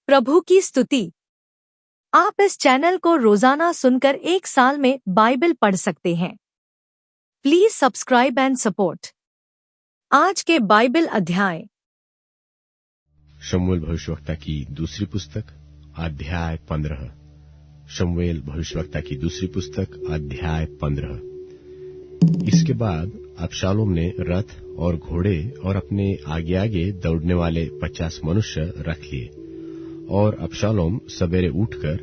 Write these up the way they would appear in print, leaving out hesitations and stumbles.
प्रभु की स्तुति। आप इस चैनल को रोजाना सुनकर 1 साल में बाइबल पढ़ सकते हैं। Please subscribe and support. आज के बाइबल अध्याय। शमूएल भविष्यवक्ता की दूसरी पुस्तक अध्याय 15। शमूएल भविष्यवक्ता की दूसरी पुस्तक अध्याय 15। इसके बाद अबशालोम ने रथ और घोड़े और अपने आगे आगे दौड़ने वाले 50 मनुष्य रख लिए, और अबशालोम सवेरे उठकर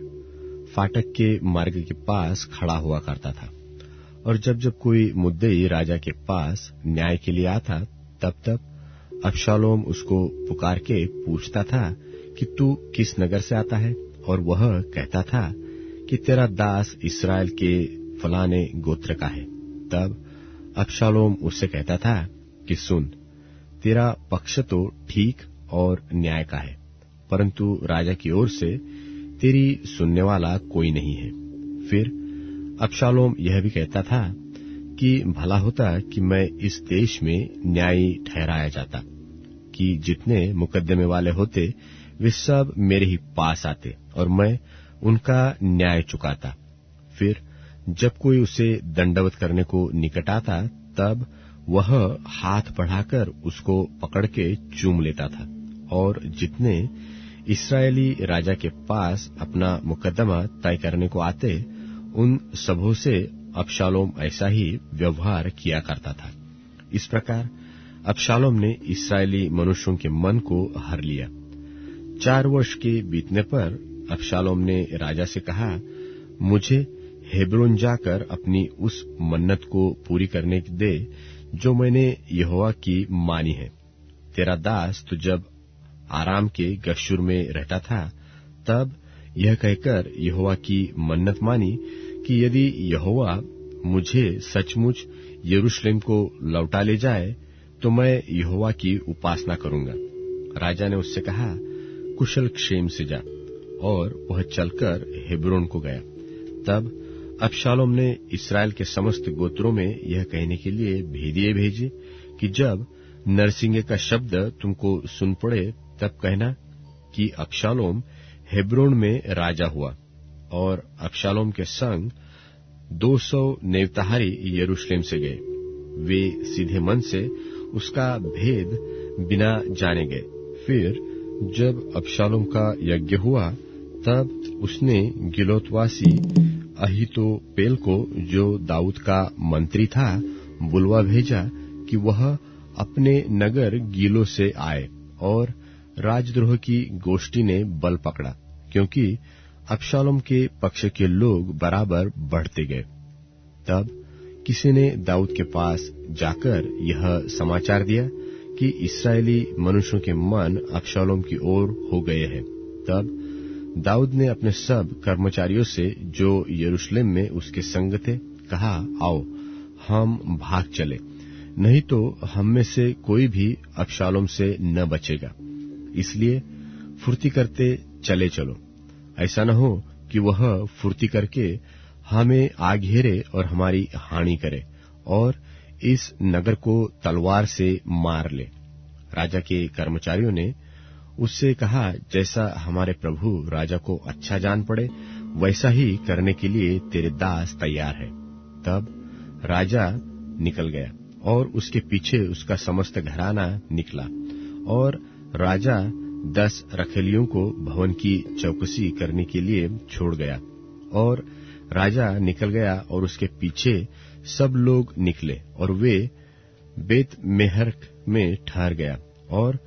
फाटक के मार्ग के पास खड़ा हुआ करता था। और जब जब कोई मुद्दई राजा के पास न्याय के लिए आता, तब अबशालोम उसको पुकार के पूछता था कि तू किस नगर से आता है, और वह कहता था कि तेरा दास इस्राएल के फलाने गोत्र का है। तब अबशालोम उससे कहता था कि सुन, तेरा पक्ष तो ठीक और न्याय का है, परंतु राजा की ओर से तेरी सुनने वाला कोई नहीं है। फिर अबशालोम यह भी कहता था कि भला होता कि मैं इस देश में न्यायी ठहराया जाता, कि जितने मुकदमे वाले होते वे सब मेरे ही पास आते और मैं उनका न्याय चुकाता। फिर जब कोई उसे दंडवत करने को निकट आता, तब वह हाथ बढ़ाकर उसको पकड़ के चूम लेता था। और जितने इस्राएली राजा के पास अपना मुकदमा तय करने को आते, उन सबों से अबशालोम ऐसा ही व्यवहार किया करता था। इस प्रकार अबशालोम ने इस्राएली मनुष्यों के मन को हर लिया। 4 वर्ष के बीतने पर अबशालोम ने राजा से कहा, मुझे हेब्रोन जाकर अपनी उस मन्नत को पूरी करने दे जो मैंने यहोवा की मानी है। तेरा दास तो जब आराम के गशूर में रहता था, तब यह कहकर यहोवा की मन्नत मानी कि यदि यहोवा मुझे सचमुच यरूशलेम को लौटा ले जाए, तो मैं यहोवा की उपासना करूंगा। राजा ने उससे कहा, कुशल क्षेम से जा, और वह चलकर हेब्रोन को गया। तब अबशालोम ने इस्राएल के समस्त गोत्रों में यह कहने के लिए भेदिए भेजे कि जब नरसिंगे का शब्द तुमको सुन पड़े, तब कहना कि अबशालोम हेब्रोन में राजा हुआ। और अबशालोम के संग 200 नेवताहारी यरूशलेम से गए। वे सीधे मन से उसका भेद बिना जाने गए। फिर जब अबशालोम का यज्ञ हुआ, तब उसने गिलोतवासी अहीतोपेल को, जो दाऊद का मंत्री था, बुलवा भेजा कि वह अपने नगर गीलो से आए। और राजद्रोह की गोष्ठी ने बल पकड़ा, क्योंकि अबशालोम के पक्ष के लोग बराबर बढ़ते गए। तब किसी ने दाऊद के पास जाकर यह समाचार दिया कि इस्राएली मनुष्यों के मन अबशालोम की ओर हो गए हैं। तब दाऊद ने अपने सब कर्मचारियों से, जो यरूशलेम में उसके संग थे, कहा, आओ हम भाग चले, नहीं तो हम में से कोई भी अबशालोम से न बचेगा। इसलिए फुर्ती करते चले चलो, ऐसा न हो कि वह फुर्ती करके हमें आ घेरे और हमारी हानि करे और इस नगर को तलवार से मार ले। राजा के कर्मचारियों ने उससे कहा, जैसा हमारे प्रभु राजा को अच्छा जान पड़े, वैसा ही करने के लिए तेरे दास तैयार है। तब राजा निकल गया और उसके पीछे उसका समस्त घराना निकला। और राजा 10 रखेलियों को भवन की चौकसी करने के लिए छोड़ गया। और राजा निकल गया और उसके पीछे सब लोग निकले, और वे बेत मेहरक में ठहर गया। और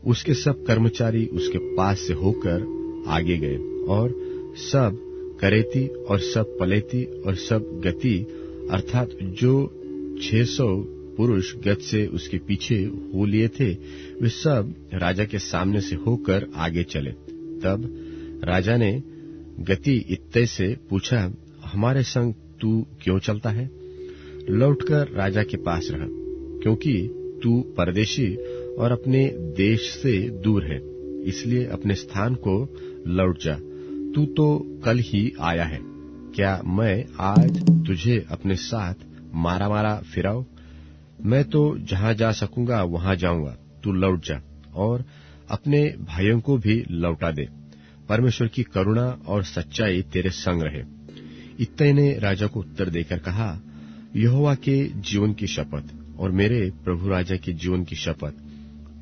उसके सब कर्मचारी उसके पास से होकर आगे गए, और सब करेती और सब पलेती और सब गति, अर्थात जो 600 पुरुष गत से उसके पीछे हो लिए थे, वे सब राजा के सामने से होकर आगे चले। तब राजा ने गति इत्ते से पूछा, हमारे संग तू क्यों चलता है? लौटकर राजा के पास रह, क्योंकि तू परदेशी और अपने देश से दूर है, इसलिए अपने स्थान को लौट जा। तू तो कल ही आया है, क्या मैं आज तुझे अपने साथ मारा फिराऊं? मैं तो जहां जा सकूंगा वहां जाऊंगा, तू लौट जा और अपने भाइयों को भी लौटा दे। परमेश्वर की करुणा और सच्चाई तेरे संग रहे। इत्तै ने राजा को उत्तर देकर कहा, यहोवा के जीवन की शपथ और मेरे प्रभु राजा के जीवन की शपथ,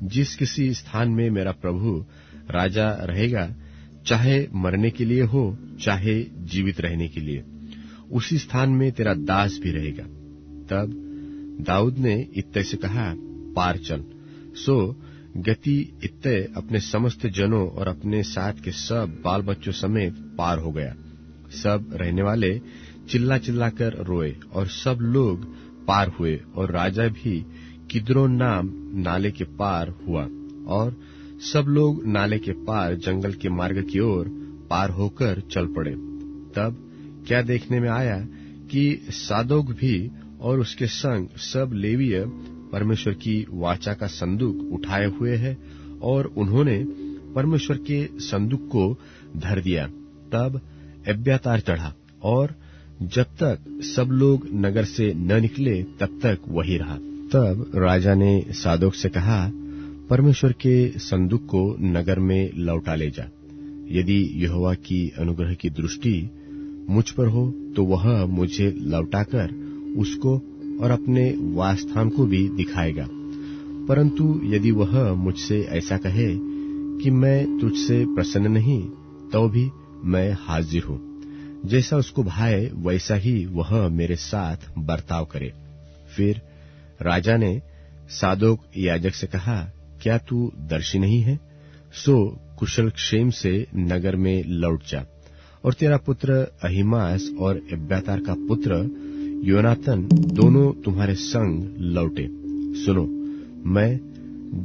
जिस किसी स्थान में मेरा प्रभु राजा रहेगा, चाहे मरने के लिए हो चाहे जीवित रहने के लिए, उसी स्थान में तेरा दास भी रहेगा। तब दाऊद ने इत्तै से कहा, पार चल। सो गति इत्तै अपने समस्त जनों और अपने साथ के सब बाल बच्चों समेत पार हो गया। सब रहने वाले चिल्ला चिल्लाकर रोए और सब लोग पार हुए, और राजा भी किद्रोन नाम नाले के पार हुआ, और सब लोग नाले के पार जंगल के मार्ग की ओर पार होकर चल पड़े। तब क्या देखने में आया कि सादोक भी और उसके संग सब लेवीय परमेश्वर की वाचा का संदूक उठाए हुए हैं, और उन्होंने परमेश्वर के संदूक को धर दिया। तब एब्यातार चढ़ा, और जब तक सब लोग नगर से न निकले तब तक वही रहा। तब राजा ने सादोक से कहा, परमेश्वर के संदूक को नगर में लौटा ले जा। यदि यहोवा की अनुग्रह की दृष्टि मुझ पर हो तो वह मुझे लौटाकर उसको और अपने वासस्थान को भी दिखाएगा। परंतु यदि वह मुझसे ऐसा कहे कि मैं तुझसे प्रसन्न नहीं, तो भी मैं हाजिर हूँ। जैसा उसको भाए वैसा ही वह मेरे साथ बर्ताव करे। फिर राजा ने सादोक याजक से कहा, क्या तू दर्शी नहीं है? सो कुशल क्षेम से नगर में लौट जा, और तेरा पुत्र अहीमास और एब्यातार का पुत्र योनातन दोनों तुम्हारे संग लौटे। सुनो, मैं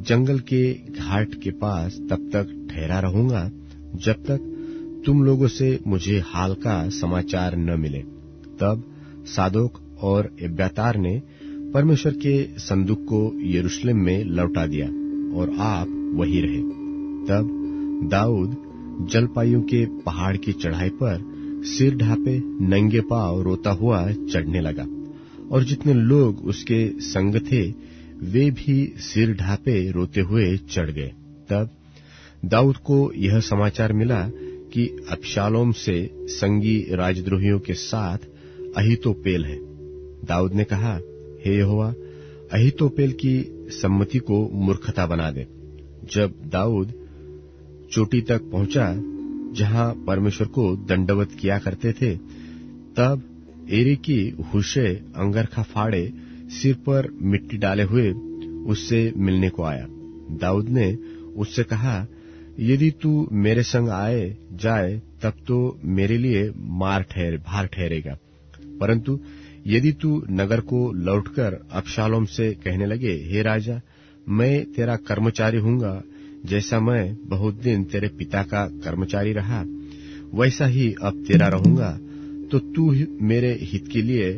जंगल के घाट के पास तब तक ठहरा रहूंगा जब तक तुम लोगों से मुझे हाल का समाचार न मिले। तब सादोक और एब्यातार ने परमेश्वर के संदूक को यरूशलेम में लौटा दिया, और आप वही रहे। तब दाऊद जलपाइयों के पहाड़ की चढ़ाई पर सिर ढापे नंगे पांव रोता हुआ चढ़ने लगा, और जितने लोग उसके संग थे वे भी सिर ढापे रोते हुए चढ़ गए। तब दाऊद को यह समाचार मिला कि अबशालोम से संगी राजद्रोहियों के साथ अहीतोपेल है। दाऊद ने कहा, हे यहोवा, अहीतोपेल की सम्मति को मूर्खता बना दे। जब दाऊद चोटी तक पहुंचा जहां परमेश्वर को दंडवत किया करते थे, तब एरी हुशै अंगरखा फाड़े सिर पर मिट्टी डाले हुए उससे मिलने को आया। दाऊद ने उससे कहा, यदि तू मेरे संग आए जाए तब तो मेरे लिए भार ठहरेगा, परंतु यदि तू नगर को लौटकर अबशालोम से कहने लगे, हे राजा, मैं तेरा कर्मचारी हूंगा, जैसा मैं बहुत दिन तेरे पिता का कर्मचारी रहा वैसा ही अब तेरा रहूंगा, तो तू मेरे हित के लिए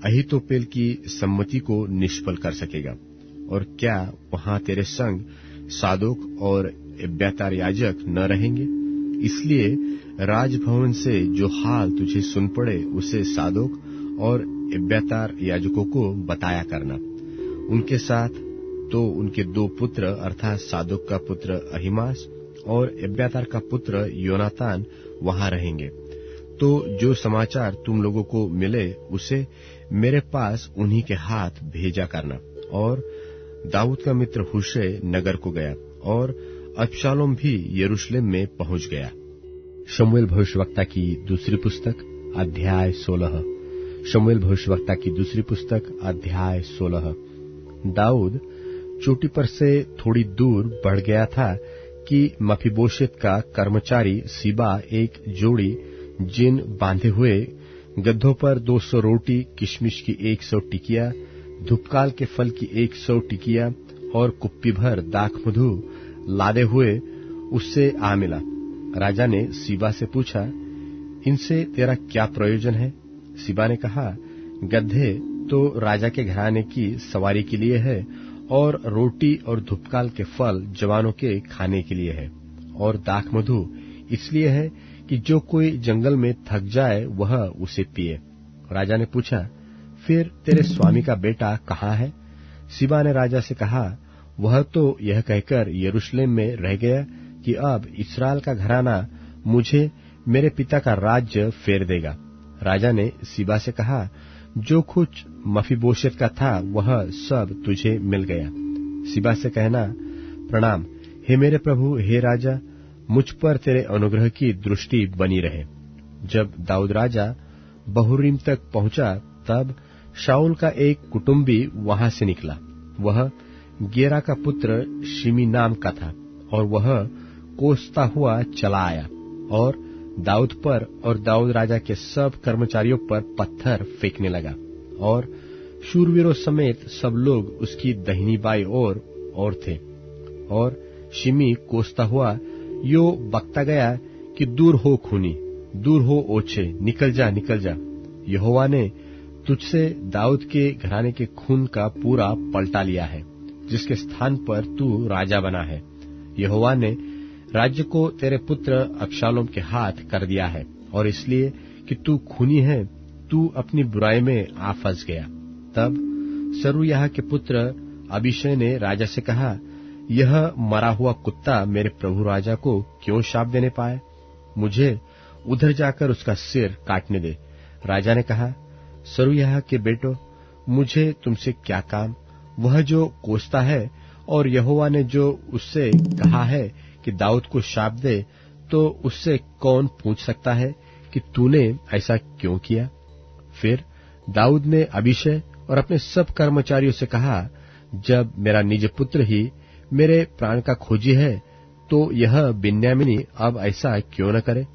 अहीतोपेल की सम्मति को निष्फल कर सकेगा। और क्या वहां तेरे संग सादोक और एब्यातार याजक न रहेंगे? इसलिए राजभवन से जो हाल तुझे सुन पड़े उसे सादोक और एब्यातार याजकों को बताया करना। उनके साथ तो उनके दो पुत्र अर्थात सादोक का पुत्र अहीमास और एब्यातार का पुत्र योनातान वहां रहेंगे। तो जो समाचार तुम लोगों को मिले उसे मेरे पास उन्हीं के हाथ भेजा करना। और दाऊद का मित्र हुशै नगर को गया, और अबशालोम भी यरूशलेम में पहुंच गया। शमूएल भविष्यवक्ता की दूसरी पुस्तक अध्याय 16। शमूएल भविष्यवक्ता की दूसरी पुस्तक अध्याय 16। दाऊद चोटी पर से थोड़ी दूर बढ़ गया था कि मफीबोशेत का कर्मचारी सीबा एक जोड़ी जिन बांधे हुए गड्ढों पर 200 रोटी, किशमिश की 100 टिकिया, धूपकाल के फल की 100 टिकिया और कुप्पी भर दाखमधु लादे हुए उससे आ मिला। राजा ने सीबा से पूछा, इनसे तेरा क्या प्रयोजन है? सीबा ने कहा, गड्ढे तो राजा के घराने की सवारी के लिए है, और रोटी और धूपकाल के फल जवानों के खाने के लिए है, और दाखमधु इसलिए है कि जो कोई जंगल में थक जाए वह उसे पिए। राजा ने पूछा, फिर तेरे स्वामी का बेटा कहाँ है? सीबा ने राजा से कहा, वह तो यह कहकर यरूशलेम में रह गया कि अब इस्राएल का घराना मुझे मेरे पिता का राज्य फेर देगा। राजा ने सीबा से कहा, जो कुछ मफीबोशेत का था वह सब तुझे मिल गया। सीबा से कहना, प्रणाम, हे मेरे प्रभु, हे राजा, मुझ पर तेरे अनुग्रह की दृष्टि बनी रहे। जब दाऊद राजा बहुरीम तक पहुंचा, तब शाऊल का एक कुटुंबी वहां से निकला। वह गेरा का पुत्र शिमी नाम का था, और वह कोसता हुआ चला आया और दाऊद पर और दाऊद राजा के सब कर्मचारियों पर पत्थर फेंकने लगा, और शूरवीरों समेत सब लोग उसकी दहिनी बाई ओर थे। और शिमी कोसता हुआ यो बकता गया कि दूर हो खूनी, दूर हो ओछे, निकल जा, निकल जा। यहोवा ने तुझसे दाऊद के घराने के खून का पूरा पलटा लिया है, जिसके स्थान पर तू राजा बना है। यहोवा ने राज्य को तेरे पुत्र अबशालोम के हाथ कर दिया है, और इसलिए कि तू खूनी है, तू अपनी बुराई में आ फंस गया। तब सरूयाह के पुत्र अबीशै ने राजा से कहा, यह मरा हुआ कुत्ता मेरे प्रभु राजा को क्यों शाप देने पाए? मुझे उधर जाकर उसका सिर काटने दे। राजा ने कहा, सरूयाह के बेटो, मुझे तुमसे क्या काम? वह जो कोसता है, और यहोवा ने जो उससे कहा है कि दाऊद को शाप दे, तो उससे कौन पूछ सकता है कि तूने ऐसा क्यों किया? फिर दाऊद ने अबीशै और अपने सब कर्मचारियों से कहा, जब मेरा निज पुत्र ही मेरे प्राण का खोजी है, तो यह बिन्यामीनी अब ऐसा क्यों न करे?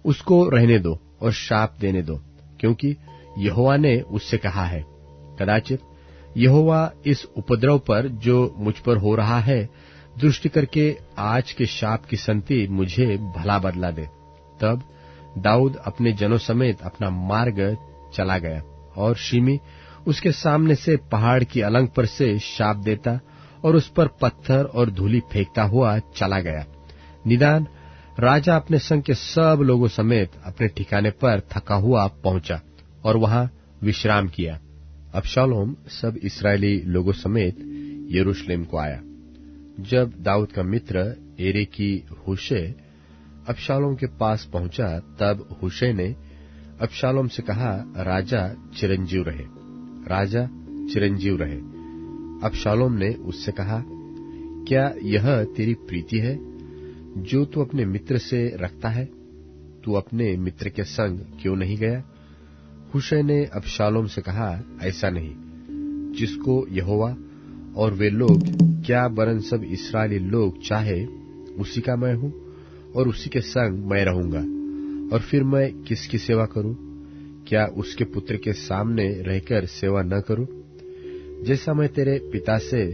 उसको रहने दो और शाप देने दो, क्योंकि यहोवा ने उससे कहा है। कदाचित यहोवा इस उपद्रव पर जो मुझ पर हो रहा है दृष्टि करके आज के शाप की संति मुझे भला बदला दे। तब दाऊद अपने जनों समेत अपना मार्ग चला गया, और शिमी उसके सामने से पहाड़ की अलंग पर से शाप देता और उस पर पत्थर और धूलि फेंकता हुआ चला गया। निदान राजा अपने संग के सब लोगों समेत अपने ठिकाने पर थका हुआ पहुंचा और वहां विश्राम किया। अबशालोम सब इस्राएली लोगों समेत यरूशलेम को आया। जब दाऊद का मित्र एरेकी हुशै अबशालोम के पास पहुंचा, तब हुशै ने अबशालोम से कहा, राजा चिरंजीव रहे, राजा चिरंजीव रहे। अबशालोम ने उससे कहा, क्या यह तेरी प्रीति है जो तू अपने मित्र से रखता है? तू अपने मित्र के संग क्यों नहीं गया? हुशै ने अबशालोम से कहा, ऐसा नहीं, जिसको यहोवा और वे लोग, क्या वरन सब इस्राएली लोग चाहे, उसी का मैं हूं और उसी के संग मैं रहूंगा। और फिर मैं किसकी सेवा करूं? क्या उसके पुत्र के सामने रहकर सेवा न करूं? जैसा मैं तेरे पिता से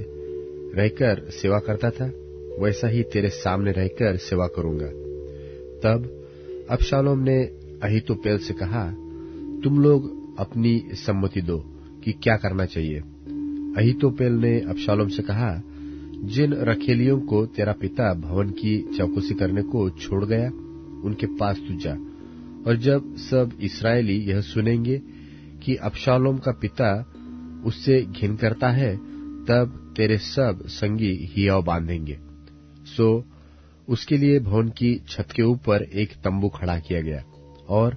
रहकर सेवा करता था, वैसा ही तेरे सामने रहकर सेवा करूंगा। तब अबशालोम ने अहीतोपेल से कहा, तुम लोग अपनी सम्मति दो कि क्या करना चाहिए। अहीतोपेल ने अबशालोम से कहा, जिन रखेलियों को तेरा पिता भवन की चौकसी करने को छोड़ गया, उनके पास तू जा, और जब सब इस्राएली यह सुनेंगे कि अबशालोम का पिता उससे घिन करता है, तब तेरे सब संगी हियाव बांधेंगे। सो उसके लिए भवन की छत के ऊपर एक तंबू खड़ा किया गया, और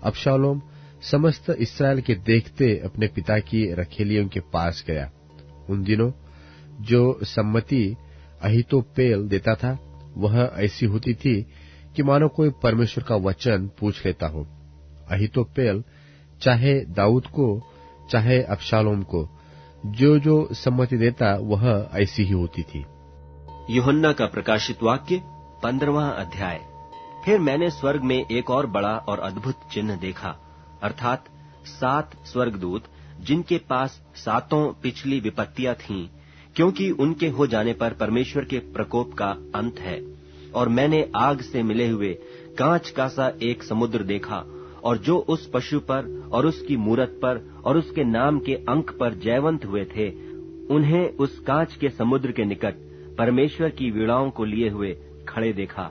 अबशालोम समस्त इस्राएल के देखते अपने पिता की रखेलियों के पास गया। उन दिनों जो सम्मति अहीतोपेल देता था, वह ऐसी होती थी कि मानो कोई परमेश्वर का वचन पूछ लेता हो। अहीतोपेल चाहे दाऊद को चाहे अबशालोम को जो जो सम्मति देता, वह ऐसी ही होती थी। यूहन्ना का प्रकाशित वाक्य 15वां अध्याय। फिर मैंने स्वर्ग में एक और बड़ा और अद्भुत चिन्ह देखा, अर्थात 7 स्वर्गदूत, जिनके पास 7 पिछली विपत्तियां थीं, क्योंकि उनके हो जाने पर परमेश्वर के प्रकोप का अंत है। और मैंने आग से मिले हुए कांच का सा एक समुद्र देखा, और जो उस पशु पर और उसकी मूरत पर और उसके नाम के अंक पर जयवंत हुए थे, उन्हें उस कांच के समुद्र के निकट परमेश्वर की वीणाओं को लिए हुए खड़े देखा।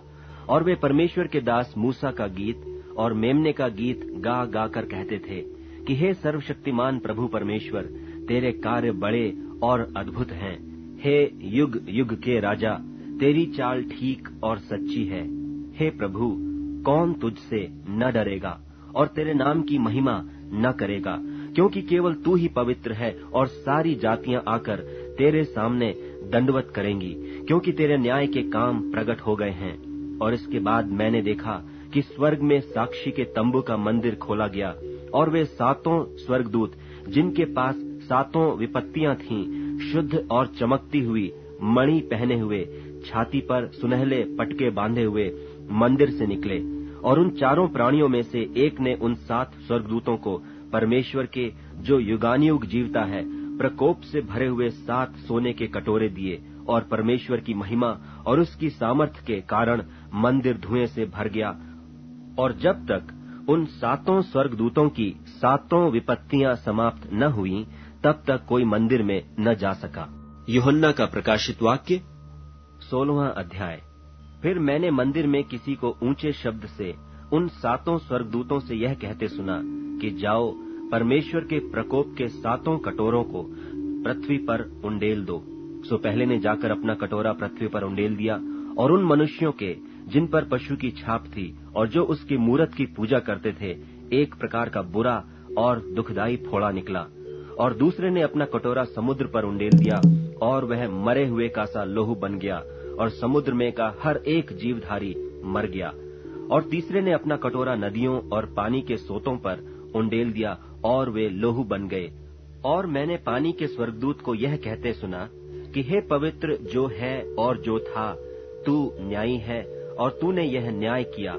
और वे परमेश्वर के दास मूसा का गीत और मेमने का गीत गा गा कर कहते थे कि हे सर्वशक्तिमान प्रभु परमेश्वर, तेरे कार्य बड़े और अद्भुत हैं। हे युग युग के राजा, तेरी चाल ठीक और सच्ची है। हे प्रभु, कौन तुझसे न डरेगा और तेरे नाम की महिमा न करेगा, क्योंकि केवल तू ही पवित्र है और सारी जातियां आकर तेरे सामने दंडवत करेंगी, क्योंकि तेरे न्याय के काम प्रकट हो गए हैं। और इसके बाद मैंने देखा कि स्वर्ग में साक्षी के तंबू का मंदिर खोला गया, और वे 7 स्वर्गदूत जिनके पास 7 विपत्तियां थीं, शुद्ध और चमकती हुई मणि पहने हुए, छाती पर सुनहले पटके बांधे हुए मंदिर से निकले। और उन 4 प्राणियों में से एक ने उन 7 स्वर्गदूतों को परमेश्वर के जो युगानुयुग जीवता है प्रकोप से भरे हुए 7 सोने के कटोरे दिए, और परमेश्वर की महिमा और उसकी सामर्थ्य के कारण मंदिर धुएं से भर गया। और जब तक उन 7 स्वर्गदूतों की 7 विपत्तियां समाप्त न हुई, तब तक कोई मंदिर में न जा सका। यूहन्ना का प्रकाशित वाक्य 16वां अध्याय। फिर मैंने मंदिर में किसी को ऊंचे शब्द से उन 7 स्वर्गदूतों से यह कहते सुना कि जाओ, परमेश्वर के प्रकोप के 7 कटोरों को पृथ्वी पर उंडेल दो। सो पहले ने जाकर अपना कटोरा पृथ्वी पर उंडेल दिया, और उन मनुष्यों के जिन पर पशु की छाप थी और जो उसकी मूरत की पूजा करते थे, एक प्रकार का बुरा और दुखदाई फोड़ा निकला। और दूसरे ने अपना कटोरा समुद्र पर उंडेल दिया, और वह मरे हुए का सा लोहू बन गया, और समुद्र में का हर एक जीवधारी मर गया। और तीसरे ने अपना कटोरा नदियों और पानी के सोतों पर उंडेल दिया, और वे लोहू बन गए। और मैंने पानी के स्वर्गदूत को यह कहते सुना कि हे पवित्र जो है और जो था, तू न्यायी है, और तूने यह न्याय किया,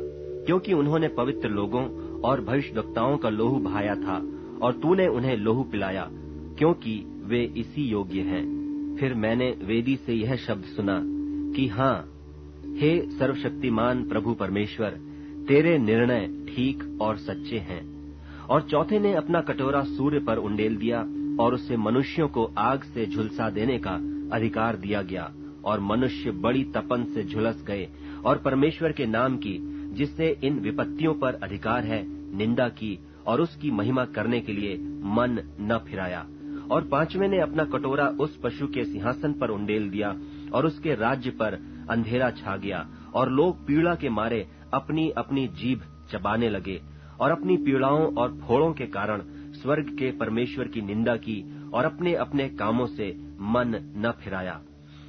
क्योंकि उन्होंने पवित्र लोगों और भविष्यद्वक्ताओं का लोहू बहाया था, और तूने उन्हें लोहू पिलाया, क्योंकि वे इसी योग्य हैं। फिर मैंने वेदी से यह शब्द सुना कि हाँ, हे सर्वशक्तिमान प्रभु परमेश्वर, तेरे निर्णय ठीक और सच्चे हैं। और चौथे ने अपना कटोरा सूर्य पर उंडेल दिया, और उससे मनुष्यों को आग से झुलसा देने का अधिकार दिया गया, और मनुष्य बड़ी तपन से झुलस गए, और परमेश्वर के नाम की, जिससे इन विपत्तियों पर अधिकार है, निंदा की, और उसकी महिमा करने के लिए मन न फिराया। और 5वें ने अपना कटोरा उस पशु के सिंहासन पर उंडेल दिया, और उसके राज्य पर अंधेरा छा गया, और लोग पीड़ा के मारे अपनी अपनी जीभ चबाने लगे, और अपनी पीड़ाओं और फोड़ों के कारण स्वर्ग के परमेश्वर की निंदा की, और अपने अपने कामों से मन न फिराया।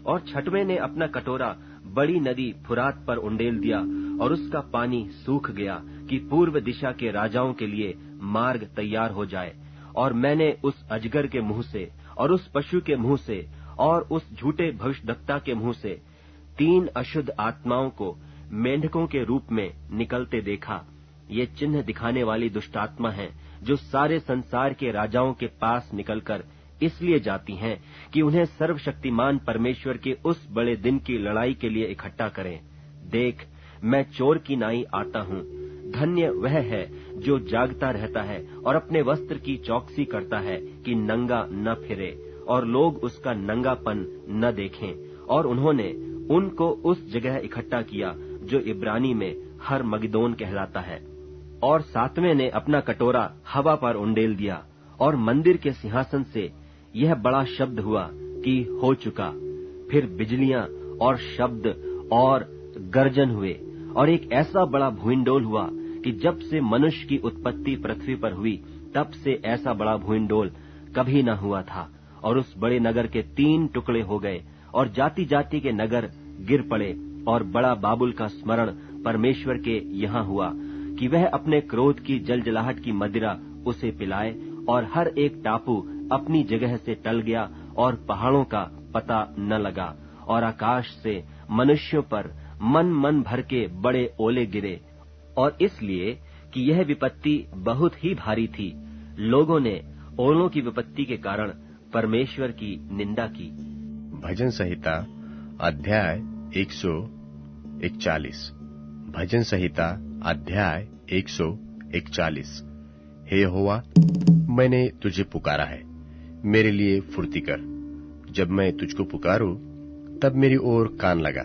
और 6वें ने अपना कटोरा बड़ी नदी फुरात पर उंडेल दिया, और उसका पानी सूख गया, कि पूर्व दिशा के राजाओं के लिए मार्ग तैयार हो जाए। और मैंने उस अजगर के मुंह से, और उस पशु के मुंह से, और उस झूठे भविष्यद्वक्ता के मुंह से 3 अशुद्ध आत्माओं को मेंढकों के रूप में निकलते देखा। ये चिन्ह दिखाने वाली दुष्टात्मा हैं, जो सारे संसार के राजाओं के पास निकलकर इसलिए जाती हैं कि उन्हें सर्वशक्तिमान परमेश्वर के उस बड़े दिन की लड़ाई के लिए इकट्ठा करें। देख, मैं चोर की नाई आता हूँ। धन्य वह है जो जागता रहता है और अपने वस्त्र की चौकसी करता है कि नंगा न फिरे, और लोग उसका नंगापन न देखें। और उन्होंने उनको उस जगह इकट्ठा किया जो इब्रानी में हरमगिदोन कहलाता है। और 7वें ने अपना कटोरा हवा पर उंडेल दिया, और मंदिर के सिंहासन से यह बड़ा शब्द हुआ कि हो चुका। फिर बिजलियां और शब्द और गर्जन हुए, और एक ऐसा बड़ा भूइंडोल हुआ कि जब से मनुष्य की उत्पत्ति पृथ्वी पर हुई, तब से ऐसा बड़ा भूइंडोल कभी न हुआ था। और उस बड़े नगर के 3 टुकड़े हो गए, और जाति जाति के नगर गिर पड़े। और बड़ा बाबुल का स्मरण परमेश्वर के यहाँ हुआ कि वह अपने क्रोध की जलजलाहट की मदिरा उसे पिलाए, और हर एक टापू अपनी जगह से टल गया, और पहाड़ों का पता न लगा। और आकाश से मनुष्यों पर मन मन भर के बड़े ओले गिरे। और इसलिए कि यह विपत्ति बहुत ही भारी थी, लोगों ने ओलों की विपत्ति के कारण परमेश्वर की निंदा की। भजन संहिता अध्याय 141। भजन संहिता अध्याय 141। हे यहोवा, मैंने तुझे पुकारा है, मेरे लिए फुर्ती कर। जब मैं तुझको पुकारूं, तब मेरी ओर कान लगा।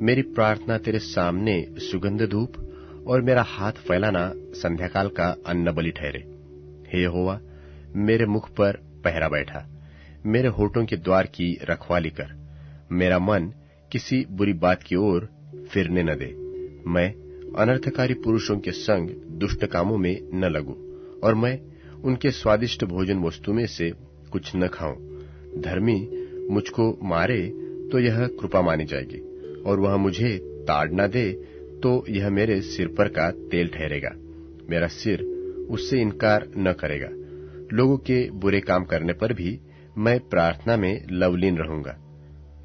मेरी प्रार्थना तेरे सामने सुगंध धूप, और मेरा हाथ फैलाना संध्याकाल का अन्न बलि ठहरे। हे यहोवा, मेरे मुख पर पहरा बैठा, मेरे होठों के द्वार की रखवाली कर। मेरा मन किसी बुरी बात की ओर फिरने न दे। मैं अनर्थकारी पुरुषों के संग दुष्ट कामों में न लगूं, और मैं उनके स्वादिष्ट भोजन वस्तु में से कुछ न खाऊं। धर्मी मुझको मारे तो यह कृपा मानी जाएगी, और वह मुझे ताड़ न दे तो यह मेरे सिर पर का तेल ठहरेगा। मेरा सिर उससे इनकार न करेगा। लोगों के बुरे काम करने पर भी मैं प्रार्थना में लवलीन रहूंगा।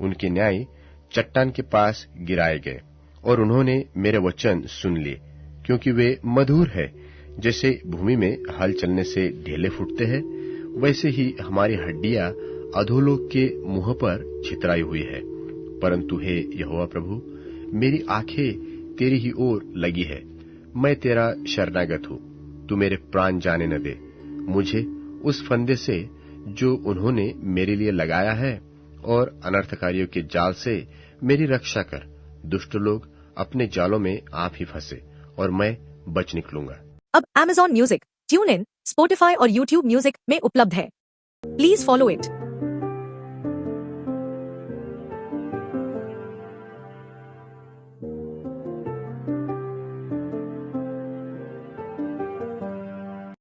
उनके न्याय चट्टान के पास गिराए गए, और उन्होंने मेरे वचन सुन लिए, क्योंकि वे मधुर है। जैसे भूमि में हल चलने से ढेले फूटते हैं, वैसे ही हमारी हड्डियां अधोलोक के मुंह पर छितराई हुई है। परंतु हे यहोवा प्रभु, मेरी आंखें तेरी ही ओर लगी है। मैं तेरा शरणागत हूँ। तू मेरे प्राण जाने न दे। मुझे उस फंदे से जो उन्होंने मेरे लिए लगाया है, और अनर्थकारियों के जाल से मेरी रक्षा कर। दुष्ट लोग अपने जालों में आप ही फंसे, और मैं बच निकलूंगा। अब Amazon music, tune in, Spotify और YouTube म्यूजिक में उपलब्ध है। Please follow it.